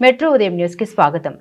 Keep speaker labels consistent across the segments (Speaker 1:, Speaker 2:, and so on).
Speaker 1: Metro ఉదయం news కి స్వాగతం.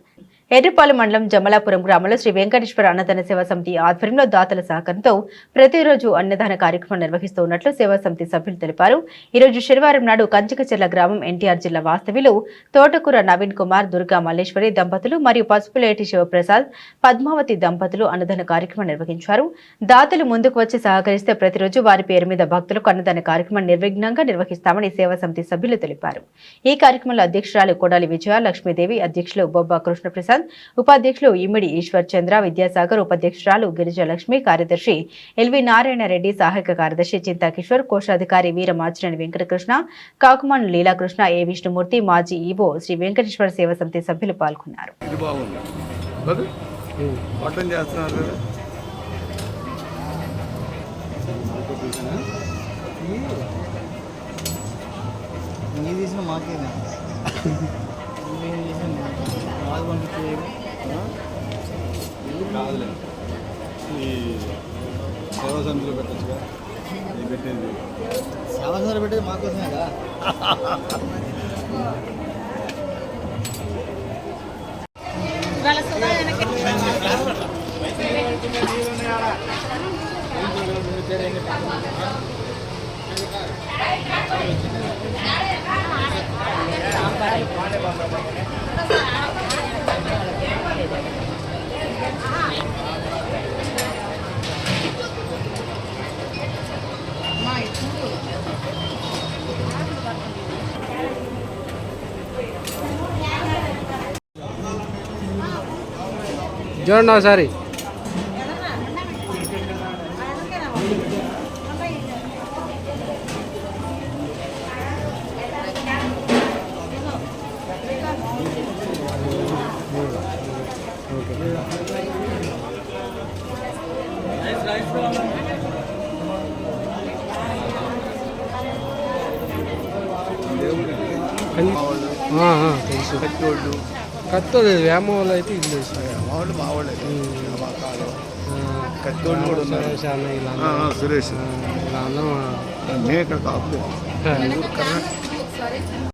Speaker 1: ఎర్రపాలెం మండలం జమలాపురం గ్రామంలో శ్రీ వెంకటేశ్వర అన్నదాన సేవా సమితి ఆధ్వర్యంలో దాతల సహకారంతో ప్రతిరోజు అన్నదాన కార్యక్రమం నిర్వహిస్తూ ఉన్నట్లు సేవా సమితి సభ్యులు తెలిపారు. ఈ రోజు శనివారం నాడు కంచికచెర్ల గ్రామం ఎన్టీఆర్ జిల్లా వాస్తవ్యులు తోటకూర నవీన్ కుమార్, దుర్గా మల్లేశ్వరి దంపతులు మరియు పసుపులేటి శివప్రసాద్, పద్మావతి దంపతులు అన్నదాన కార్యక్రమం నిర్వహించారు. దాతలు ముందుకు వచ్చి సహకరిస్తే ప్రతిరోజు వారి పేరు మీద భక్తులకు అన్నదాన కార్యక్రమం నిర్విఘ్నంగా నిర్వహిస్తామని సేవా సమితి సభ్యులు తెలిపారు. ఈ కార్యక్రమంలో అధ్యక్షురాలు కొడాలి విజయ లక్ష్మీదేవి, అధ్యక్షులు బొబ్బా కృష్ణప్రసాద్, ఉపాధ్యక్షులు ఇమిడి ఈశ్వర్ చంద్ర, విద్యాసాగర్, ఉపాధ్యక్షురాలు గిరిజలక్ష్మి, కార్యదర్శి ఎల్వి నారాయణ రెడ్డి, సహాయక కార్యదర్శి చింతా కిషోర్, కోశాధికారి వీర మాచినేని వెంకటకృష్ణ, కాకుమాను లీలాకృష్ణ, ఏ విష్ణుమూర్తి, మాజీ ఈవో శ్రీ వెంకటేశ్వర సేవా సమితి సభ్యులు పాల్గొన్నారు.
Speaker 2: సేవా సమితిలో పెట్టచ్చుగా పెట్టింది
Speaker 3: సేవా సమితిలో పెట్టేది మాకోసమే కదా.
Speaker 4: చూడండి ఒకసారి. తెలుసు కత్తోడు వేమవాళ్ళు అయితే ఇల్లు
Speaker 2: మావాళ్ళు
Speaker 4: సురేష్
Speaker 2: ఇలా మేము ఇక్కడ కాపు